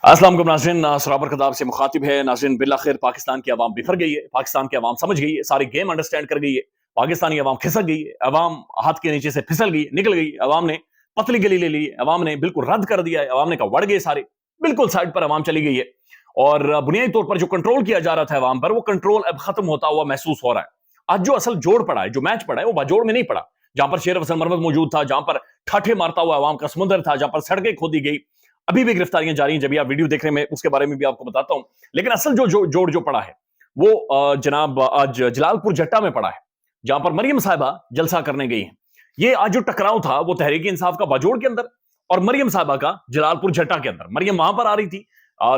अस्सलाम वालेकुम नाज़रीन, सराबर खिताब से मुखातिब है नाज़रीन। बिलाखिर पाकिस्तान की आवाम बिफर गई है, पाकिस्तान की आवाम समझ गई है, सारी गेम अंडरस्टैंड कर गई है। पाकिस्तानी आवाम खिसक गई है, आवाम हाथ के नीचे से फिसल गई, निकल गई। आवाम ने पतली गली ले ली, आवाम ने बिल्कुल रद्द कर दिया है, आवाम ने कहा वड़ गए सारे, बिल्कुल साइड पर आवाम चली गई है। और बुनियादी तौर पर जो कंट्रोल किया जा रहा था आवाम पर, वो कंट्रोल अब खत्म होता हुआ महसूस हो रहा है। आज जो असल जोड़ पड़ा है, जो मैच पड़ा है, वो बाजोड़ में नहीं पड़ा। जहां पर शेर अफजल मरवत मौजूद था, जहां पर ठाठे मारता हुआ आवाम का समुद्र था, जहां पर सड़कें खोदी गई, अभी भी गिरफ्तारियां जारी हैं। जब आप वीडियो देख रहे हैं, मैं उसके बारे में भी आपको बताता हूं। लेकिन असल जोड़ जो पड़ा है, वो जनाब आज जलालपुर जट्टा में पड़ा है, जहां पर मरियम साहिबा जलसा करने गई हैं। ये आज जो टकराव था, वो तहरीक इंसाफ का बाजोड़ के अंदर और मरियम साहिबा का जलालपुर जट्टा के अंदर। मरियम वहां पर आ रही थी,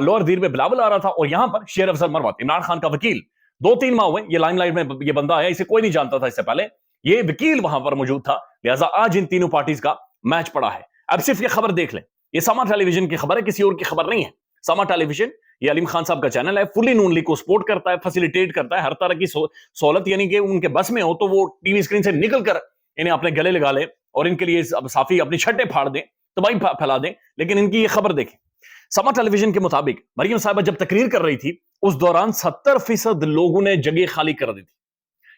लोअर दीर में बिलावल आ रहा था, और यहां पर शेर अफजल मरवत, इमरान खान का वकील, 2-3 माह हुए ये लाइमलाइट में ये बंदा आया, इसे कोई नहीं जानता था इससे पहले। ये वकील वहां पर मौजूद था, लिहाजा आज इन तीनों पार्टीज का मैच पड़ा है। अब सिर्फ ये खबर देख लें, ये समा टेलीविजन की खबर है, किसी और की खबर नहीं है। समा टेलीविजन ये अलीम खान साहब का चैनल है, फुली नून लीग को सपोर्ट करता है, फैसिलिटेट करता है, हर तरह की सहूलत, यानी कि उनके बस में हो तो वो टीवी स्क्रीन से निकल कर इन्हें अपने गले लगा ले और इनके लिए साफी अपनी छट्टे फाड़ दें, तबाही फैला दें। लेकिन इनकी ये खबर देखें, समा टेलीविजन के मुताबिक मरियम साहिबा जब तकरीर कर रही थी, उस दौरान 70% लोगों ने जगह खाली कर दी थी।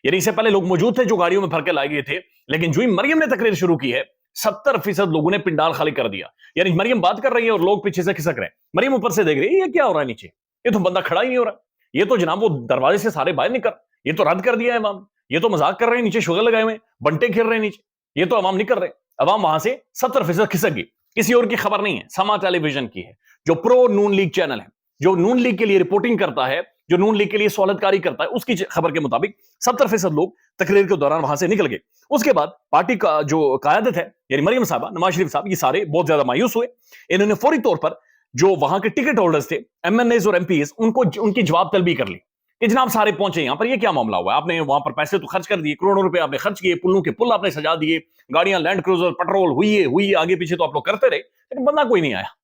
यानी इससे पहले लोग मौजूद थे जो गाड़ियों में भर के लाए गए थे, लेकिन जो ही मरियम ने तकरीर शुरू की है, 70% लोगों ने पिंडाल खाली कर दिया। यानी मरियम बात कर रही है और लोग पीछे से खिसक रहे हैं। मरियम ऊपर से देख रही है, ये क्या हो रहा है नीचे, ये तो बंदा खड़ा ही नहीं हो रहा, ये तो जनाब वो दरवाजे से सारे बाहर निकल, ये तो रद्द कर दिया है अवाम, ये तो मजाक कर रहे हैं, नीचे शुगर लगाए हुए, बंटे खेल रहे हैं नीचे, ये तो अवाम नहीं कर रहे। अवाम वहां से 70% खिसक गई। किसी और की खबर नहीं है, समा टेलीविजन की है, जो प्रो नून लीग चैनल है, जो नून लीग के लिए रिपोर्टिंग करता है, जो नून लीग के लिए सहूलतकारी करता है, उसकी खबर के मुताबिक 70% लोग तकरीर के दौरान वहां से निकल गए। उसके बाद पार्टी का जो कायदत है, यानी मरियम साहबा, नवाज शरीफ साहब, ये सारे बहुत ज्यादा मायूस हुए। इन्होंने फौरी तौर पर जो वहां के टिकट होल्डर्स थे, एमएनएस और एमपीएस, उनको उनकी जवाब तलबी कर ली कि जनाब सारे पहुंचे यहां पर, ये क्या मामला हुआ, आपने वहां पर पैसे तो खर्च कर दिए, करोड़ों रुपए आपने खर्च किए, पुलों के पुल आपने सजा दिए, गाड़ियां लैंड क्रूजर पेट्रोल हुई आगे पीछे तो आप लोग करते रहे, लेकिन बंदा कोई नहीं आया,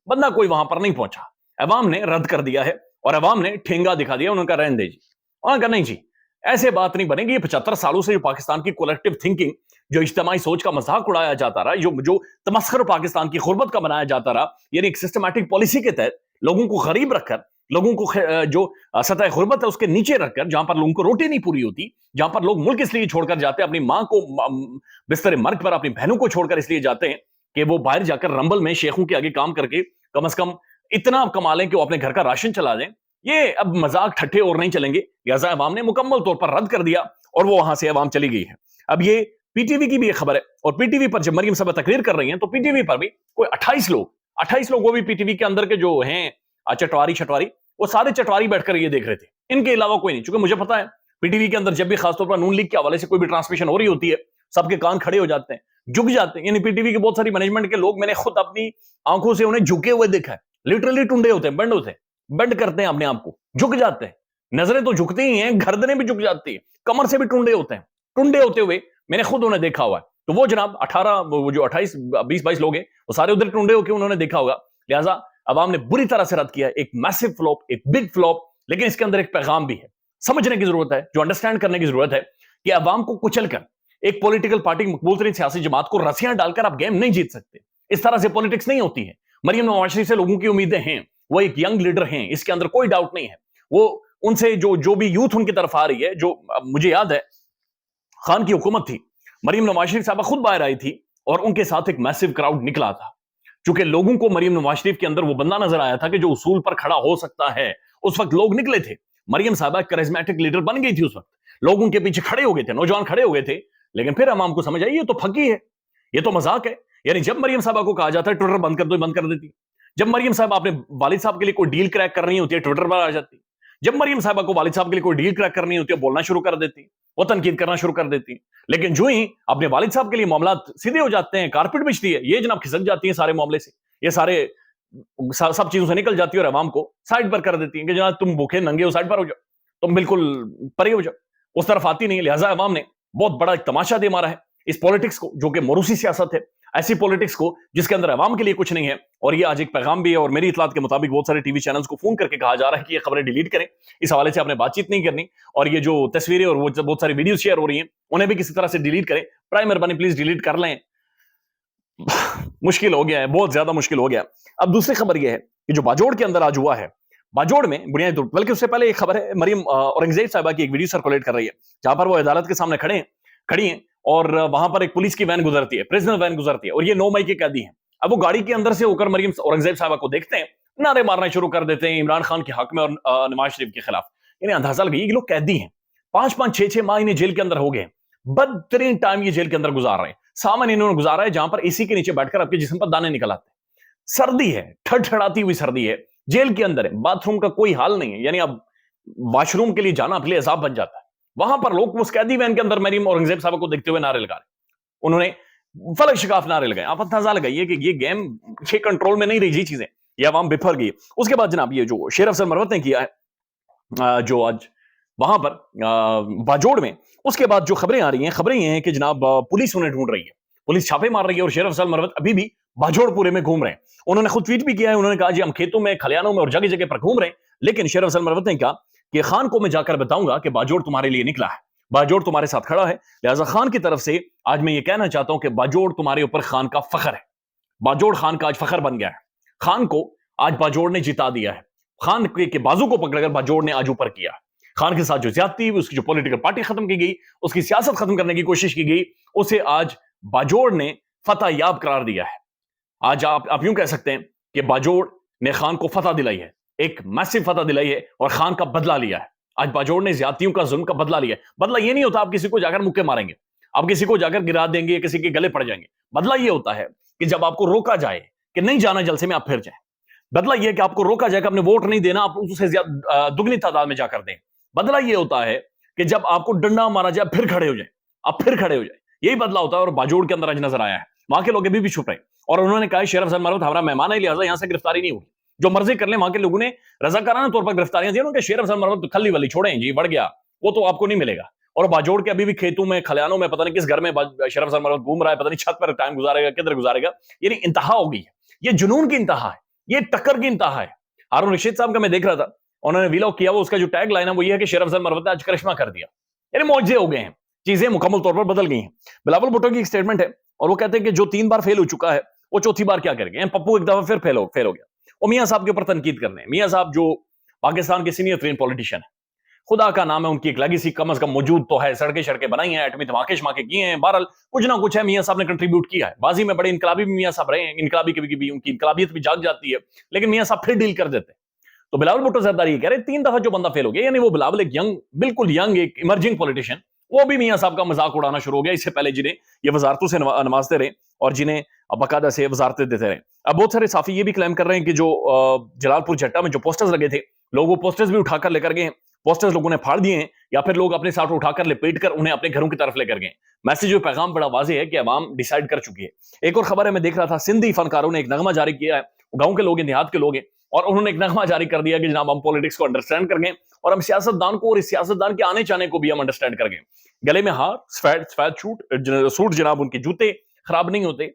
बंदा कोई वहां पर नहीं पहुंचा। अवाम ने रद्द कर दिया है और अवाम ने ठेंगा दिखा दिया, उन्होंने कहा रहने दे जी, उन्होंने कहा नहीं जी, ऐसे बात नहीं बनेगी। ये 75 सालों से जो पाकिस्तान की कलेक्टिव थिंकिंग, जो इज्तिमाई सोच का मजाक उड़ाया जाता रहा, जो तमस्खर पाकिस्तान की गुर्बत का बनाया जाता रहा, यानी एक सिस्टमैटिक पॉलिसी के तहत लोगों को गरीब रखकर, लोगों को जो सतह गुर्बत है उसके नीचे रखकर, जहां पर लोगों को रोटी नहीं पूरी होती, जहां पर लोग मुल्क इसलिए छोड़कर जाते हैं, अपनी मां को बिस्तर मर्ग पर, अपनी बहनों को छोड़कर इसलिए जाते हैं कि वो बाहर जाकर रंबल में शेखों के आगे काम करके कम से कम इतना कमा लें कि वो अपने घर का राशन चला दें। ये अब मजाक ठट्ठे और नहीं चलेंगे, लिहाजा अवाम ने मुकम्मल तौर पर रद्द कर दिया और वो वहां से अवाम चली गई है। अब ये पीटीवी की भी एक खबर है, और पीटीवी पर जब मरियम साहब तकरीर कर रही हैं, तो पीटीवी पर भी कोई 28 लोग वो भी पीटीवी के अंदर के जो हैं चटवारी, वो सारे चटवारी बैठकर ये देख रहे थे, इनके अलावा कोई नहीं। चूंकि मुझे पता है पीटीवी के अंदर जब भी खासतौर पर नून लीग के हवाले से कोई भी ट्रांसमिशन हो रही होती है, सबके कान खड़े हो जाते हैं, झुक जाते हैं। यानी पीटीवी के बहुत सारी मैनेजमेंट के लोग, मैंने खुद अपनी आंखों से उन्हें झुके हुए देखा है, लिटरली टुंडे होते हैं, बेंड होते हैं, बेंड करते हैं अपने आप को, झुक जाते हैं, नजरें तो झुकती ही हैं, गर्दनें भी झुक जाती है, कमर से भी टुंडे होते हैं, टुंडे होते हुए मैंने खुद उन्हें देखा हुआ है। तो वो जनाब 18 वो जो 28 20-22 लोग हैं, वो सारे उधर टुंडे होकर उन्होंने देखा होगा। लिहाजा अवाम ने बुरी तरह से रद्द किया, एक मैसिव फ्लॉप, एक बिग फ्लॉप। लेकिन इसके अंदर एक पैगाम भी है, समझने की जरूरत है, जो अंडरस्टैंड करने की जरूरत है कि अवाम को कुचल कर एक पॉलिटिकल पार्टी, मकबूल तरीन सियासी जमात को रस्सियां डालकर आप गेम नहीं जीत सकते। इस तरह से पॉलिटिक्स नहीं होती है। मरियम नवाज शरीफ से लोगों की उम्मीदें हैं, वो एक यंग लीडर हैं, इसके अंदर कोई डाउट नहीं है। वो उनसे जो भी यूथ उनकी तरफ आ रही है, जो मुझे याद है खान की हुकूमत थी, मरियम नवाज शरीफ साहबा खुद बाहर आई थी और उनके साथ एक मैसिव क्राउड निकला था। चूंकि लोगों को मरियम नवाज शरीफ के अंदर वो बंदा नजर आया था कि जो उसूल पर खड़ा हो सकता है, उस वक्त लोग निकले थे। मरियम साहबा करिश्मेटिक लीडर बन गई थी उस वक्त, लोग उनके पीछे खड़े हो गए थे, नौजवान खड़े हो गए थे। लेकिन फिर अवाम को समझ आई ये तो फकी है, ये तो मजाक है। यानी जब मरियम साहबा को कहा जाता है ट्विटर बंद कर दो, बंद कर देती। जब मरियम साहब अपने वालिद साहब के लिए कोई डील क्रैक करनी होती है, ट्विटर पर आ जाती। जब मरियम साहबा को वालिद साहब के लिए कोई डील क्रैक करनी होती है, बोलना शुरू कर देती, वो तनकीद करना शुरू कर देती। लेकिन जो ही अपने वालिद साहब के लिए मामला सीधे हो जाते हैं, कारपेट बिछती है, ये जनाब खिसक जाती है सारे मामले से, ये सारे सब चीजों से निकल जाती है और अवाम को साइड पर कर देती है कि जनाब तुम भूखे नंगे हो, साइड पर हो जाओ, तुम बिल्कुल परे हो जाओ, उस तरफ आती नहीं। लिहाजा अवाम ने बहुत बड़ा एक तमाशा दे मारा है इस पॉलिटिक्स को, जो कि मोरूसी सियासत है, ऐसी पॉलिटिक्स को जिसके अंदर अवाम के लिए कुछ नहीं है। और ये आज एक पैगाम भी है, और मेरी इतलात के मुताबिक बहुत सारे टीवी चैनल्स को फोन करके कहा जा रहा है कि ये खबरें डिलीट करें, इस हवाले से आपने बातचीत नहीं करनी, और ये जो तस्वीरें और वो बहुत सारी वीडियो शेयर हो रही हैं, उन्हें भी किसी तरह से डिलीट करें। प्राइम मेहरबानी प्लीज डिलीट कर लें। मुश्किल हो गया है, बहुत ज्यादा मुश्किल हो गया। अब दूसरी खबर यह है کہ جو باجوڑ کے اندر آج ہوا ہے، باجوڑ میں بنیادی طور بلکہ اس سے پہلے ایک خبر ہے مریم اورنگزیب صاحبہ کی، ایک ویڈیو سرکولیٹ کر رہی ہے جہاں پر وہ عدالت کے سامنے کھڑی ہیں اور وہاں پر ایک پولیس کی وین گزرتی ہے، پریزنر وین گزرتی ہے، اور یہ 9 مئی کے قیدی ہیں. اب وہ گاڑی کے اندر سے ہو کر مریم اورنگزیب صاحبہ کو دیکھتے ہیں، نعرے مارنا شروع کر دیتے ہیں عمران خان کے حق میں اور نواز شریف کے خلاف. انہیں اندازہ لگی یہ لوگ قیدی ہیں، 5-5 6-6 ماہ انہیں جیل کے اندر ہو گئے، بدترین ٹائم یہ جیل کے اندر گزار رہے ہیں. سامان انہوں نے گزارا ہے جہاں پر اسی کے نیچے بیٹھ کر آپ کے جسم پر دانے نکل آتے ہیں. سردی ہے، ٹھڑٹھڑاتی ہوئی سردی ہے، جیل کے اندر ہے، باتھ روم کا کوئی حال نہیں ہے، یعنی اب واش روم کے لیے جانا اپنے لیے عذاب بن جاتا ہے. وہاں پر لوگ اس قیدی وین کے اندر مریم اورنگزیب صاحبہ کو دیکھتے ہوئے نعرے لگا رہے، انہوں نے فلک شکاف نعرے لگائے. آپ اندازہ لگائیے کہ یہ گیم یہ کنٹرول میں نہیں رہی جی چیزیں، یہ عوام بفر گئی. اس کے بعد جناب یہ جو شیر افضل مروت نے کیا ہے جو آج وہاں پر باجوڑ میں، اس کے بعد جو خبریں آ رہی ہیں، خبریں یہ ہیں کہ جناب پولیس انہیں ڈھونڈ رہی ہے، پولیس چھاپے مار رہی ہے، اور شیر افضل مروت ابھی بھی باجوڑ پورے میں گھوم رہے ہیں. انہوں نے خود ٹویٹ بھی کیا ہے، انہوں نے کہا جی ہم کھیتوں میں، کھلیانوں میں اور جگہ جگہ پر گھوم رہے ہیں، لیکن شیر افضل مروت نے کہا کہ خان کو میں جا کر بتاؤں گا کہ باجوڑ تمہارے لیے نکلا ہے، باجوڑ تمہارے ساتھ کھڑا ہے. لہٰذا خان کی طرف سے آج میں یہ کہنا چاہتا ہوں کہ باجوڑ تمہارے اوپر خان کا فخر ہے، باجوڑ خان کا آج فخر بن گیا ہے. خان کو آج باجوڑ نے جتا دیا ہے، خان کے بازو کو پکڑ کر باجوڑ نے آج اوپر کیا. خان کے ساتھ جو زیادتی، اس کی جو پولیٹیکل پارٹی ختم کی گئی، اس کی سیاست ختم کرنے کی کوشش کی گئی، اسے آج باجوڑ نے فتح یاب قرار دیا ہے. آج آپ یوں کہہ سکتے ہیں کہ باجوڑ نے خان کو فتح دلائی ہے، ایک میسو فتح دلائی ہے، اور خان کا بدلہ لیا ہے. آج باجوڑ نے زیادتیوں کا، ظلم کا بدلہ لیا ہے. بدلہ یہ نہیں ہوتا آپ کسی کو جا کر مکے ماریں گے، آپ کسی کو جا کر گرا دیں گے، کسی کے گلے پڑ جائیں گے. بدلہ یہ ہوتا ہے کہ جب آپ کو روکا جائے کہ نہیں جانا جلسے میں، آپ پھر جائیں. بدلہ یہ کہ آپ کو روکا جائے کہ آپ نے ووٹ نہیں دینا، آپ اسے دگنی تعداد میں جا کر دیں. بدلہ یہ ہوتا ہے کہ جب آپ کو ڈنڈا مارا جائے پھر کھڑے ہو جائیں، آپ پھر کھڑے ہو جائیں. یہی بدلہ ہوتا ہے، اور باجوڑ کے اندر آج نظر آیا ہے. وہاں کے لوگ ابھی بھی چھپ رہے، اور انہوں نے کہا شیر افضل مروت ہمارا مہمان ہے، لہٰذا یہاں سے گرفتاری نہیں ہوگی، جو مرضی کر لیں. وہاں کے لوگوں نے رضاکارانہ طور پر گرفتاریاں دی، انہوں نے شیر افضل مروت کھلی والی چھوڑیں جی، بڑھ گیا وہ تو آپ کو نہیں ملے گا. اور باجوڑ کے ابھی بھی کھیتوں میں، کھلیانوں میں، پتہ نہیں کس گھر میں شیر افضل مروت گھوم رہا ہے، پتہ نہیں چھت پر ٹائم گزارے گا، کدھر گزارے گا. یعنی انتہا ہو گئی ہے، یہ جنون کی انتہا ہے، یہ ٹکر کی انتہا ہے. ہارون رشید صاحب کا میں دیکھ رہا تھا، انہوں نے ویلاگ کیا، وہ اس کا جو ٹیگ لائن ہے وہ یہ ہے کہ شیر افضل مروت نے آج کرشمہ کر دیا. یعنی معجزے ہو گئے ہیں، چیزیں مکمل طور پر بدل گئی ہیں. بلاول بھٹو کی ایک سٹیٹمنٹ ہے، اور وہ کہتے ہیں کہ جو 3 بار فیل ہو چکا ہے وہ چوتھی بار کیا کرے گا. پپو ایک دفعہ پھر فیل ہو گیا. وہ میاں صاحب کے اوپر تنقید کرنے ہیں. میاں صاحب جو پاکستان کے سینئر ترین پولیٹیشین ہیں، خدا کا نام ہے، ان کی ایک لیگیسی کم از کم موجود تو ہے. سڑکیں بنائی ہیں، ایٹمی دھماکے شماکے کیے ہیں، بہرحال کچھ نہ کچھ ہے میاں صاحب نے کنٹریبیوٹ کیا ہے. بازی میں بڑے انقلابی بھی میاں صاحب رہے ہیں، انقلابی کبھی کبھی ان کی انقلابیت بھی جاگ جاتی ہے، لیکن میاں صاحب پھر ڈیل کر دیتے ہیں. تو بلاول بھٹو زرداری یہ کہہ رہے 3 دفعہ جو بندہ فیل ہو گیا، یعنی وہ بلاول ایک بالکل ینگ ایک ایمرجنگ پولیٹیشین، وہ بھی میاں صاحب کا مذاق اڑانا شروع ہو گیا. اس سے پہلے جنہیں یہ وزارتوں سے نوازتے رہے اور جنہیں باقاعدہ سے وزارتیں دیتے رہے. اب بہت سارے صحافی یہ بھی کلیم کر رہے ہیں کہ جو جلال پور جٹا میں جو پوسٹرز لگے تھے، لوگ وہ پوسٹرز بھی اٹھا کر لے کر گئے ہیں، پوسٹرز لوگوں نے پھاڑ دیے ہیں، یا پھر لوگ اپنے ساتھ اٹھا کر لپیٹ کر انہیں اپنے گھروں کی طرف لے کر گئے. میسج و پیغام بڑا واضح ہے کہ عوام ڈیسائیڈ کر چکی ہے. ایک اور خبر ہے، میں دیکھ رہا تھا سندھی فنکاروں نے ایک نغمہ جاری کیا ہے، گاؤں کے لوگ ہیں، دیہات کے لوگ ہیں، اور انہوں نے ایک نغمہ جاری کر دیا کہ جناب ہم پولیٹکس کو انڈرسٹینڈ کر گئے، اور ہم سیاستدان کو اور اس سیاستدان کے آنے جانے کو بھی ہم انڈرسٹینڈ کر گئے. گلے میں ہار، سفید سوٹ، جناب ان کے جوتے خراب نہیں ہوتے.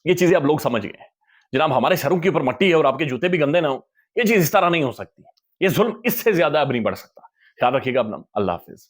یہ چیزیں اب لوگ سمجھ گئے ہیں. جناب ہمارے سروں کے اوپر مٹی ہے اور آپ کے جوتے بھی گندے نہ ہوں، یہ چیز اس طرح نہیں ہو سکتی. یہ ظلم اس سے زیادہ اب نہیں بڑھ سکتا. خیال رکھیے گا اپنا. اللہ حافظ.